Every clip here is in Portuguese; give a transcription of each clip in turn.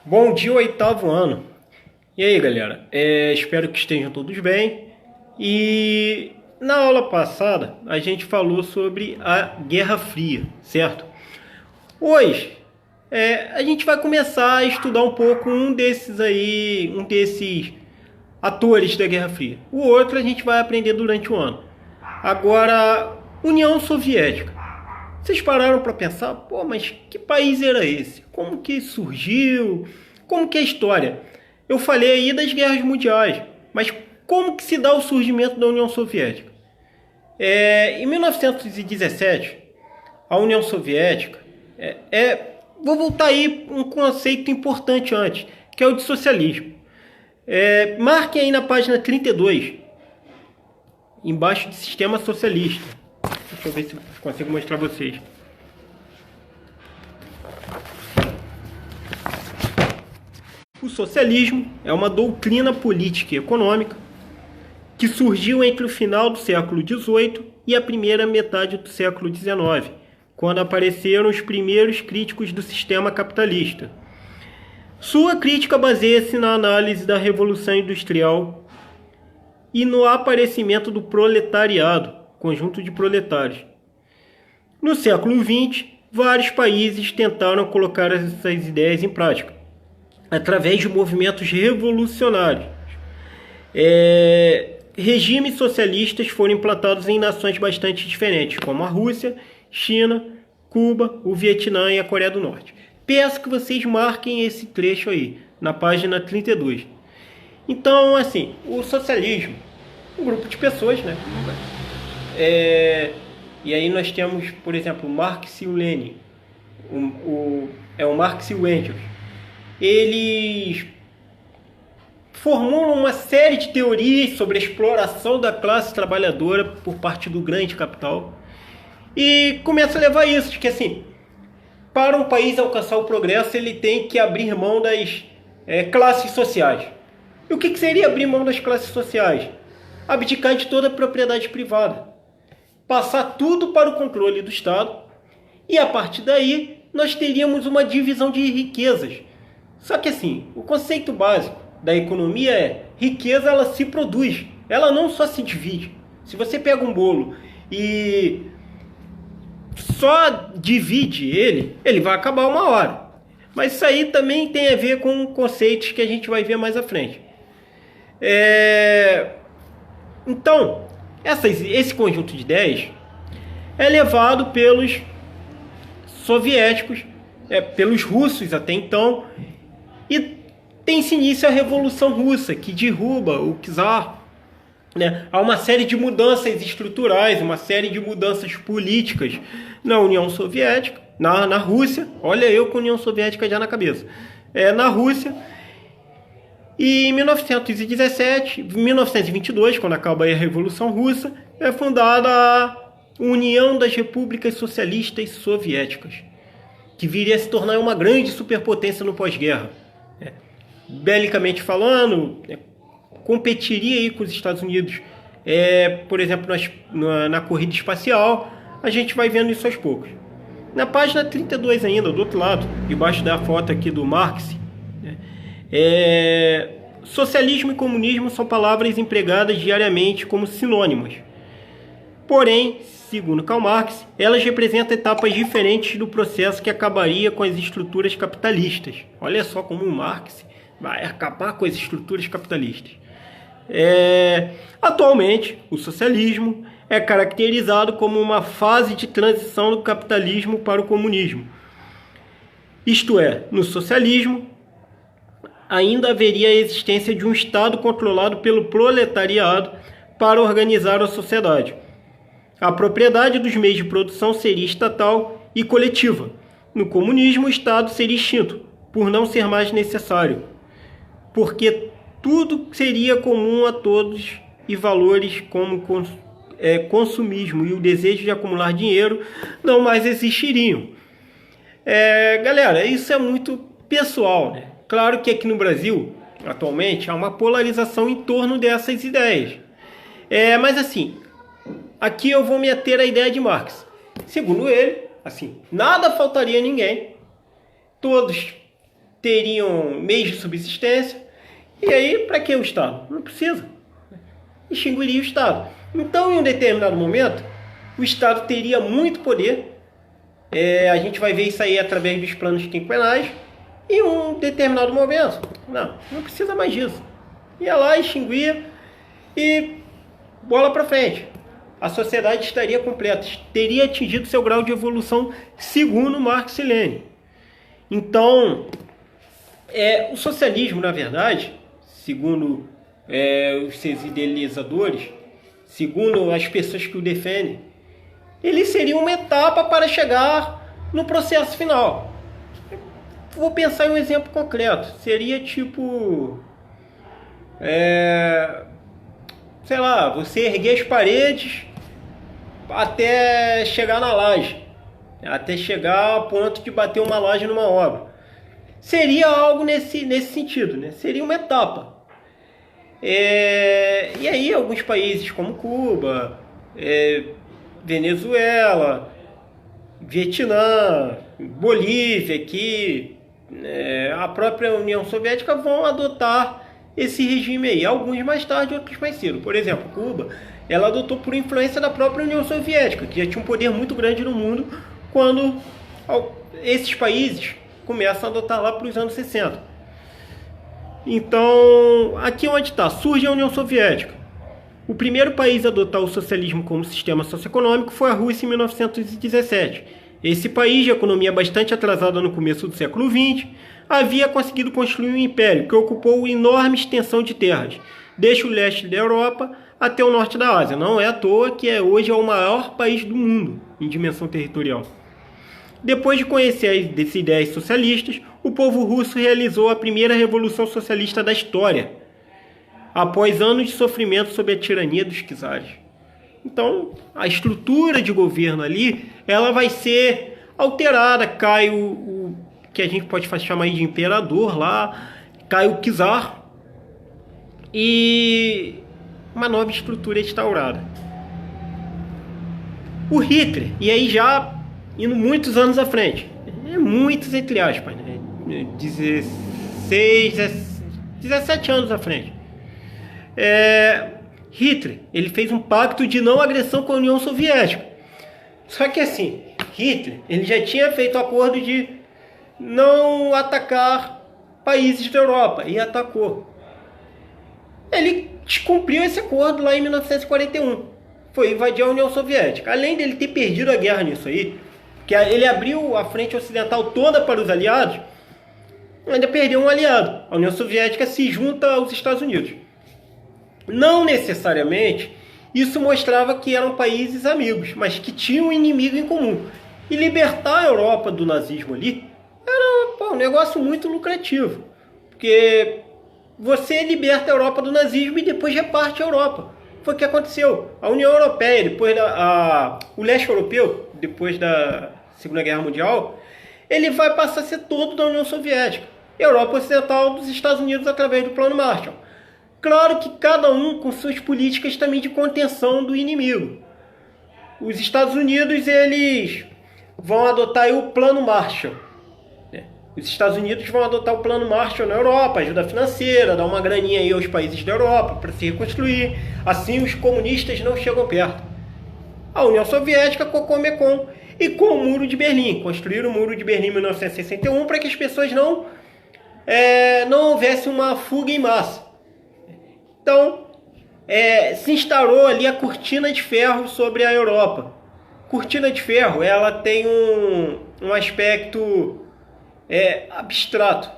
Bom dia, oitavo ano. E aí, galera? Espero que estejam todos bem. E na aula passada a gente falou sobre a Guerra Fria, certo? Hoje a gente vai começar a estudar um pouco um desses atores da Guerra Fria. O outro a gente vai aprender durante o ano. Agora, União Soviética. Vocês pararam para pensar, pô, mas que país era esse? Como que surgiu? Como que é a história? Eu falei aí das guerras mundiais, mas como que se dá o surgimento da União Soviética? Em 1917, a União Soviética vou voltar aí um conceito importante antes, que é o de socialismo. Marquem aí na página 32, embaixo de sistema socialista. Deixa eu ver se consigo mostrar para vocês. O socialismo é uma doutrina política e econômica que surgiu entre o final do século XVIII e a primeira metade do século XIX, quando apareceram os primeiros críticos do sistema capitalista. Sua crítica baseia-se na análise da Revolução Industrial e no aparecimento do proletariado, conjunto de proletários. No século XX, vários países tentaram colocar essas ideias em prática, através de movimentos revolucionários. Regimes socialistas foram implantados em nações bastante diferentes, como a Rússia, China, Cuba, o Vietnã e a Coreia do Norte. Peço que vocês marquem esse trecho aí, na página 32. Então, assim, o socialismo, um grupo de pessoas, né? E aí nós temos, por exemplo, o Marx e o Lenin, o Marx e o Engels. Eles formulam uma série de teorias sobre a exploração da classe trabalhadora por parte do grande capital e começa a levar isso, de que assim, para um país alcançar o progresso, ele tem que abrir mão das classes sociais. E o que seria abrir mão das classes sociais? Abdicar de toda a propriedade privada, passar tudo para o controle do Estado, e a partir daí nós teríamos uma divisão de riquezas. Só que assim, o conceito básico da economia é: riqueza ela se produz, ela não só se divide. Se você pega um bolo e só divide ele vai acabar uma hora. Mas isso aí também tem a ver com conceitos que a gente vai ver mais à frente. Então, esse conjunto de ideias é levado pelos soviéticos, pelos russos até então, e tem-se início a Revolução Russa, que derruba o czar. Há uma série de mudanças estruturais, uma série de mudanças políticas na União Soviética, na Rússia. Olha eu com a União Soviética já na cabeça. Na Rússia. E em 1922, quando acaba a Revolução Russa, é fundada a União das Repúblicas Socialistas Soviéticas, que viria a se tornar uma grande superpotência no pós-guerra. Belicamente falando, competiria aí com os Estados Unidos, por exemplo, na corrida espacial. A gente vai vendo isso aos poucos. Na página 32 ainda, do outro lado, debaixo da foto aqui do Marx, socialismo e comunismo são palavras empregadas diariamente como sinônimos. Porém, segundo Karl Marx, elas representam etapas diferentes do processo que acabaria com as estruturas capitalistas. Olha só como o Marx vai acabar com as estruturas capitalistas. Atualmente, o socialismo é caracterizado como uma fase de transição do capitalismo para o comunismo. Isto é, no socialismo, ainda haveria a existência de um Estado controlado pelo proletariado para organizar a sociedade. A propriedade dos meios de produção seria estatal e coletiva. No comunismo, o Estado seria extinto, por não ser mais necessário, porque tudo seria comum a todos e valores como consumismo e o desejo de acumular dinheiro não mais existiriam. Galera, isso é muito pessoal, né? Claro que aqui no Brasil, atualmente, há uma polarização em torno dessas ideias. Mas assim, aqui eu vou me ater à ideia de Marx. Segundo ele, assim, nada faltaria a ninguém. Todos teriam meios de subsistência. E aí, para que o Estado? Não precisa. Extinguiria o Estado. Então, em um determinado momento, o Estado teria muito poder. A gente vai ver isso aí através dos planos quinquenais. Em um determinado momento, não precisa mais disso. Ia lá, extinguia e bola para frente. A sociedade estaria completa, teria atingido seu grau de evolução segundo Marx e Lenin. Então, o socialismo, na verdade, segundo os seus idealizadores, segundo as pessoas que o defendem, ele seria uma etapa para chegar no processo final. Vou pensar em um exemplo concreto. Seria tipo... sei lá, você erguer as paredes até chegar na laje. Até chegar a ponto de bater uma laje numa obra. Seria algo nesse sentido, né? Seria uma etapa. E aí alguns países como Cuba, Venezuela, Vietnã, Bolívia, aqui, a própria União Soviética vão adotar esse regime aí. Alguns mais tarde, outros mais cedo. Por exemplo, Cuba, ela adotou por influência da própria União Soviética, que já tinha um poder muito grande no mundo quando esses países começam a adotar lá para os anos 60. Então, aqui onde está, surge a União Soviética. O primeiro país a adotar o socialismo como sistema socioeconômico foi a Rússia em 1917. Esse país, de economia bastante atrasada no começo do século XX, havia conseguido construir um império que ocupou enorme extensão de terras, desde o leste da Europa até o norte da Ásia. Não é à toa que hoje é o maior país do mundo em dimensão territorial. Depois de conhecer as ideias socialistas, o povo russo realizou a primeira revolução socialista da história, após anos de sofrimento sob a tirania dos czares. Então, a estrutura de governo ali, ela vai ser alterada. Cai o que a gente pode chamar de imperador lá, cai o czar e uma nova estrutura é instaurada. O Hitler, e aí já indo muitos anos à frente, muitos entre aspas, né? 17 anos à frente. Hitler, ele fez um pacto de não agressão com a União Soviética. Só que assim, Hitler, ele já tinha feito acordo de não atacar países da Europa, e atacou. Ele descumpriu esse acordo lá em 1941. Foi invadir a União Soviética. Além dele ter perdido a guerra nisso aí, que ele abriu a frente ocidental toda para os aliados, ainda perdeu um aliado. A União Soviética se junta aos Estados Unidos. Não necessariamente isso mostrava que eram países amigos, mas que tinham um inimigo em comum. E libertar a Europa do nazismo ali era um negócio muito lucrativo. Porque você liberta a Europa do nazismo e depois reparte a Europa. Foi o que aconteceu. A União Europeia, depois o leste europeu, depois da Segunda Guerra Mundial, ele vai passar a ser todo da União Soviética. Europa Ocidental dos Estados Unidos através do Plano Marshall. Claro que cada um com suas políticas também de contenção do inimigo. Os Estados Unidos, eles vão adotar aí o Plano Marshall. Os Estados Unidos vão adotar o Plano Marshall na Europa, ajuda financeira, dar uma graninha aí aos países da Europa para se reconstruir. Assim os comunistas não chegam perto. A União Soviética com o Comecon e com o Muro de Berlim. Construíram o Muro de Berlim em 1961 para que as pessoas não houvesse uma fuga em massa. Então, se instaurou ali a cortina de ferro sobre a Europa. Cortina de ferro, ela tem um aspecto abstrato.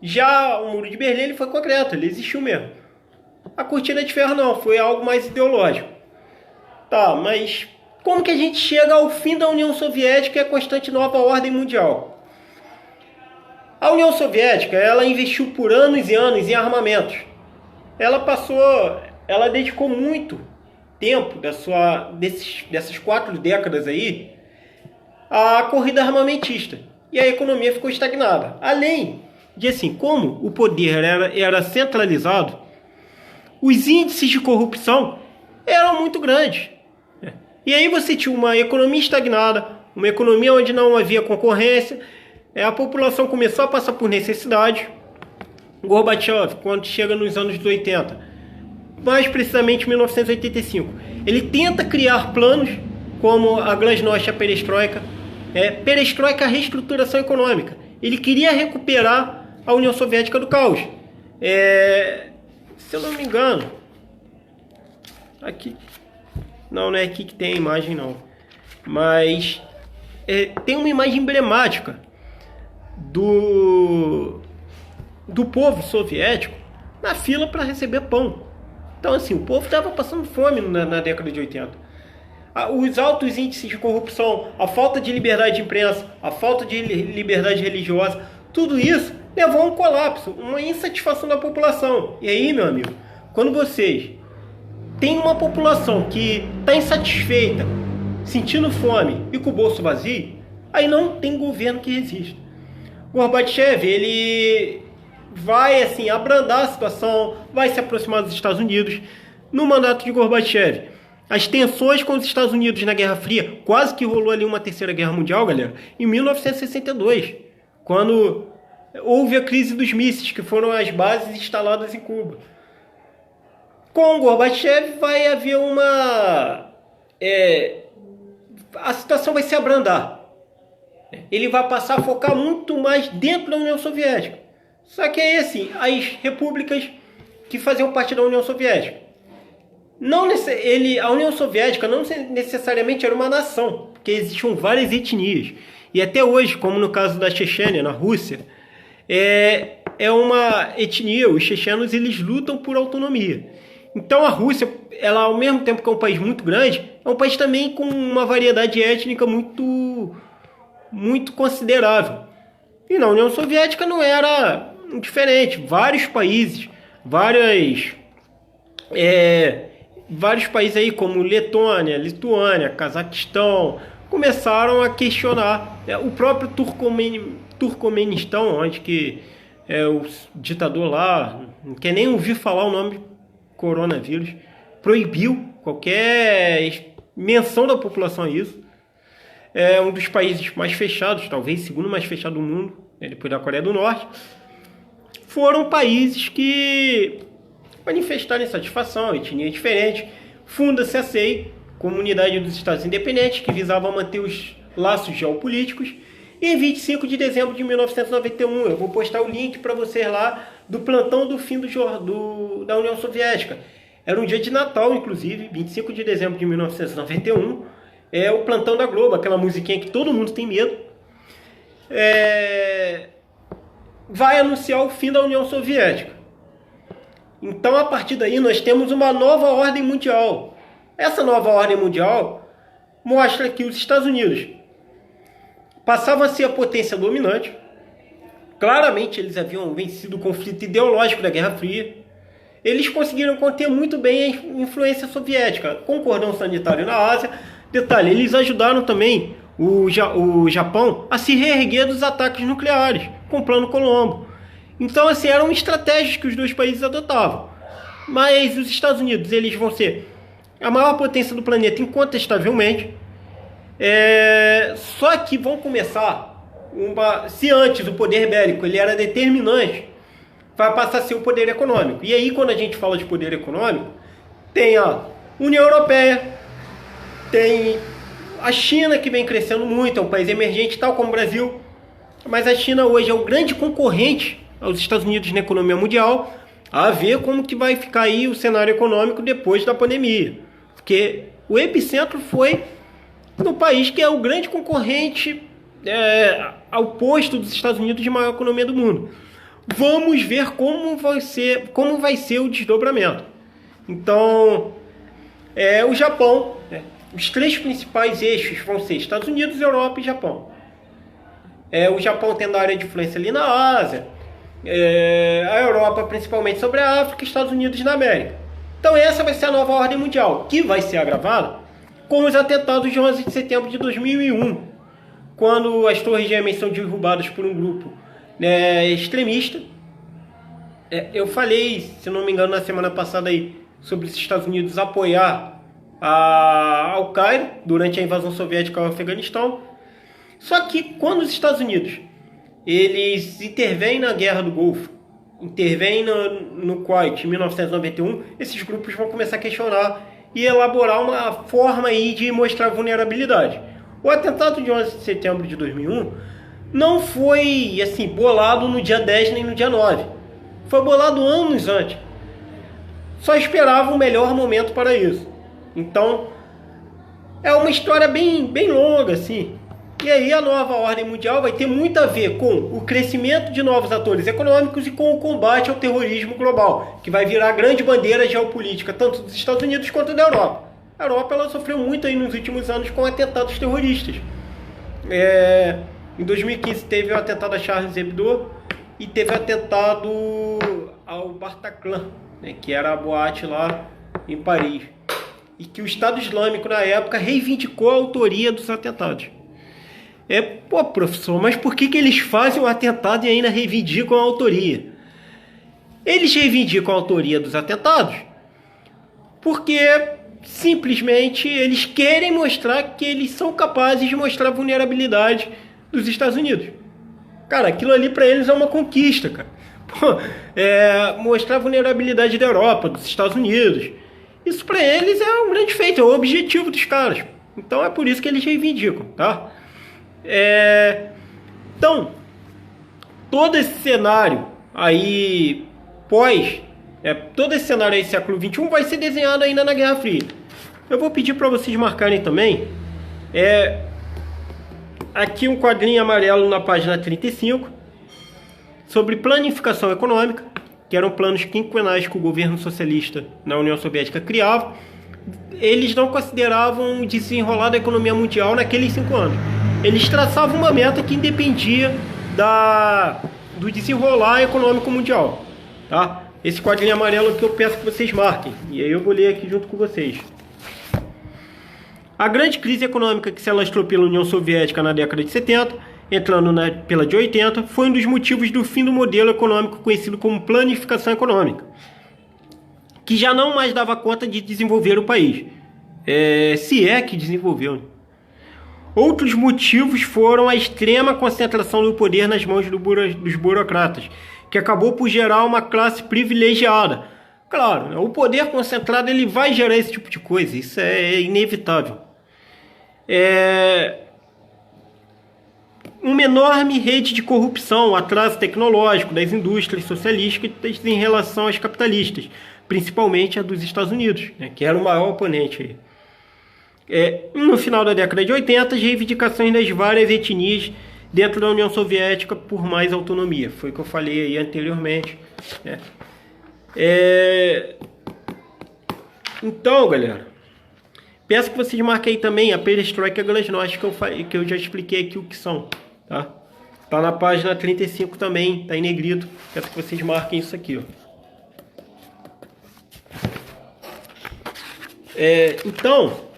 Já o Muro de Berlim ele foi concreto, ele existiu mesmo. A cortina de ferro não, foi algo mais ideológico. Tá, mas como que a gente chega ao fim da União Soviética e a constante nova ordem mundial? A União Soviética, ela investiu por anos e anos em armamentos. Ela dedicou muito tempo dessas 4 décadas aí à corrida armamentista. E a economia ficou estagnada. Além de, assim, como o poder era centralizado, os índices de corrupção eram muito grandes. E aí você tinha uma economia estagnada, uma economia onde não havia concorrência, A população começou a passar por necessidade. Gorbachev, quando chega nos anos 80, mais precisamente 1985, ele tenta criar planos como a Glasnost, a Perestroika. Perestroika, a reestruturação econômica. Ele queria recuperar a União Soviética do caos. Se eu não me engano, aqui, não é aqui que tem a imagem não, mas tem uma imagem emblemática do povo soviético na fila para receber pão. Então assim, o povo estava passando fome na década de 80. Os altos índices de corrupção, a falta de liberdade de imprensa, a falta de liberdade religiosa, tudo isso levou a um colapso, uma insatisfação da população. E aí, meu amigo, quando vocês têm uma população que está insatisfeita, sentindo fome e com o bolso vazio, aí não tem governo que resista. Gorbachev, ele vai assim abrandar a situação, vai se aproximar dos Estados Unidos. No mandato de Gorbachev, as tensões com os Estados Unidos na Guerra Fria, quase que rolou ali uma terceira guerra mundial, galera, em 1962, quando houve a crise dos mísseis, que foram as bases instaladas em Cuba. Com Gorbachev vai haver a situação vai se abrandar. Ele vai passar a focar muito mais dentro da União Soviética. Só que aí, assim, as repúblicas que faziam parte da União Soviética, a União Soviética não necessariamente era uma nação, porque existiam várias etnias. E até hoje, como no caso da Chechênia, na Rússia, é uma etnia, os chechenos, eles lutam por autonomia. Então a Rússia, ela, ao mesmo tempo que é um país muito grande, é um país também com uma variedade étnica muito considerável. E na União Soviética não era diferente. Vários países aí como Letônia, Lituânia, Cazaquistão, começaram a questionar. O próprio Turcomenistão, onde que o ditador lá, não quer nem ouvir falar o nome coronavírus, proibiu qualquer menção da população a isso. É um dos países mais fechados, talvez segundo mais fechado do mundo, depois da Coreia do Norte. Foram países que manifestaram insatisfação, etnia diferente. Funda-se a SEI, Comunidade dos Estados Independentes, que visava manter os laços geopolíticos. E em 25 de dezembro de 1991, eu vou postar o link para vocês lá do plantão do fim da União Soviética. Era um dia de Natal, inclusive, 25 de dezembro de 1991. É o plantão da Globo, aquela musiquinha que todo mundo tem medo. Vai anunciar o fim da União Soviética. Então, a partir daí, nós temos uma nova ordem mundial. Essa nova ordem mundial mostra que os Estados Unidos passavam a ser a potência dominante. Claramente, eles haviam vencido o conflito ideológico da Guerra Fria. Eles conseguiram conter muito bem a influência soviética, com cordão sanitário na Ásia. Detalhe, eles ajudaram também o Japão a se reerguer dos ataques nucleares, com o Plano Colombo. Então, assim, eram estratégias que os dois países adotavam. Mas os Estados Unidos, eles vão ser a maior potência do planeta incontestavelmente. Só que vão começar, se antes o poder bélico ele era determinante, vai passar a ser o poder econômico. E aí, quando a gente fala de poder econômico, tem a União Europeia, tem a China, que vem crescendo muito, é um país emergente, tal como o Brasil. Mas a China hoje é o grande concorrente aos Estados Unidos na economia mundial, a ver como que vai ficar aí o cenário econômico depois da pandemia. Porque o epicentro foi no país que é o grande concorrente ao posto dos Estados Unidos de maior economia do mundo. Vamos ver como vai ser o desdobramento. Então, o Japão, os três principais eixos vão ser Estados Unidos, Europa e Japão. O Japão tendo a área de influência ali na Ásia, a Europa principalmente sobre a África e Estados Unidos na América. Então essa vai ser a nova ordem mundial, que vai ser agravada com os atentados de 11 de setembro de 2001, quando as torres gêmeas são derrubadas por um grupo extremista. Eu falei, se não me engano, na semana passada aí, sobre os Estados Unidos apoiar a Al-Qaeda durante a invasão soviética ao Afeganistão. Só que quando os Estados Unidos eles intervêm na Guerra do Golfo, intervêm no Kuwait em 1991, esses grupos vão começar a questionar e elaborar uma forma aí de mostrar vulnerabilidade. O atentado de 11 de setembro de 2001 não foi assim bolado no dia 10 nem no dia 9. Foi bolado anos antes. Só esperava o melhor momento para isso. Então, é uma história bem longa, assim. E aí a nova ordem mundial vai ter muito a ver com o crescimento de novos atores econômicos e com o combate ao terrorismo global, que vai virar a grande bandeira geopolítica, tanto dos Estados Unidos quanto da Europa. A Europa ela sofreu muito aí nos últimos anos com atentados terroristas. Em 2015 teve o atentado a Charles Hebdo e teve o atentado ao Bataclan, né, que era a boate lá em Paris. E que o Estado Islâmico, na época, reivindicou a autoria dos atentados. Pô, professor, mas por que eles fazem o atentado e ainda reivindicam a autoria? Eles reivindicam a autoria dos atentados porque, simplesmente, eles querem mostrar que eles são capazes de mostrar a vulnerabilidade dos Estados Unidos. Cara, aquilo ali pra eles é uma conquista, cara. Pô, mostrar a vulnerabilidade da Europa, dos Estados Unidos. Isso pra eles é um grande feito, é o objetivo dos caras. Então é por isso que eles reivindicam, tá? Então, todo esse cenário aí todo esse cenário aí século XXI vai ser desenhado ainda na Guerra Fria. Eu vou pedir para vocês marcarem também aqui um quadrinho amarelo na página 35 sobre planificação econômica, que eram planos quinquenais que o governo socialista na União Soviética criava. Eles não consideravam o desenrolar da economia mundial naqueles 5 anos. Eles traçavam uma meta que independia do desenrolar econômico mundial, tá? Esse quadrinho amarelo que eu peço que vocês marquem, e aí eu vou ler aqui junto com vocês. A grande crise econômica que se alastrou pela União Soviética na década de 70, entrando pela de 80, foi um dos motivos do fim do modelo econômico conhecido como planificação econômica, que já não mais dava conta de desenvolver o país, se é que desenvolveu. Outros motivos foram a extrema concentração do poder nas mãos dos burocratas, que acabou por gerar uma classe privilegiada. Claro, né, o poder concentrado ele vai gerar esse tipo de coisa, isso é inevitável. Uma enorme rede de corrupção, atraso tecnológico das indústrias socialistas em relação às capitalistas, principalmente a dos Estados Unidos, né, que era o maior oponente aí. No final da década de 80, as reivindicações das várias etnias dentro da União Soviética por mais autonomia. Foi o que eu falei aí anteriormente. Então, galera, peço que vocês marquem aí também a perestroika e a glasnost que eu já expliquei aqui o que são. Tá? Tá na página 35 também, tá em negrito. Peço que vocês marquem isso aqui, ó. Então,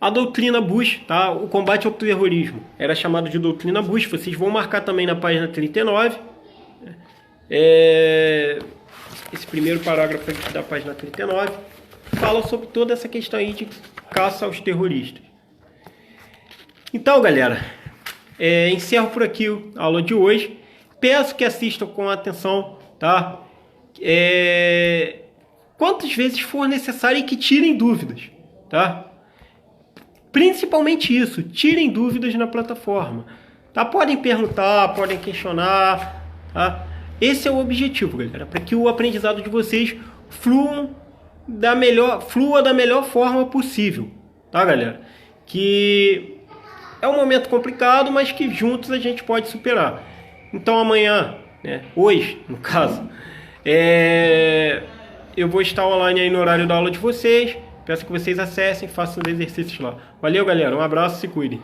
a doutrina Bush, tá? O combate ao terrorismo era chamado de doutrina Bush. Vocês vão marcar também na página 39. Esse primeiro parágrafo aqui da página 39 fala sobre toda essa questão aí de caça aos terroristas. Então, galera, encerro por aqui a aula de hoje. Peço que assistam com atenção, tá? Quantas vezes for necessário e que tirem dúvidas, tá? Principalmente isso, tirem dúvidas na plataforma, tá? Podem perguntar, podem questionar, tá? Esse é o objetivo, galera, para que o aprendizado de vocês flua da melhor forma possível, tá, galera? Que é um momento complicado, mas que juntos a gente pode superar. Então amanhã, né, hoje, no caso, eu vou estar online aí no horário da aula de vocês. Peço que vocês acessem, façam os exercícios lá. Valeu, galera. Um abraço, se cuidem.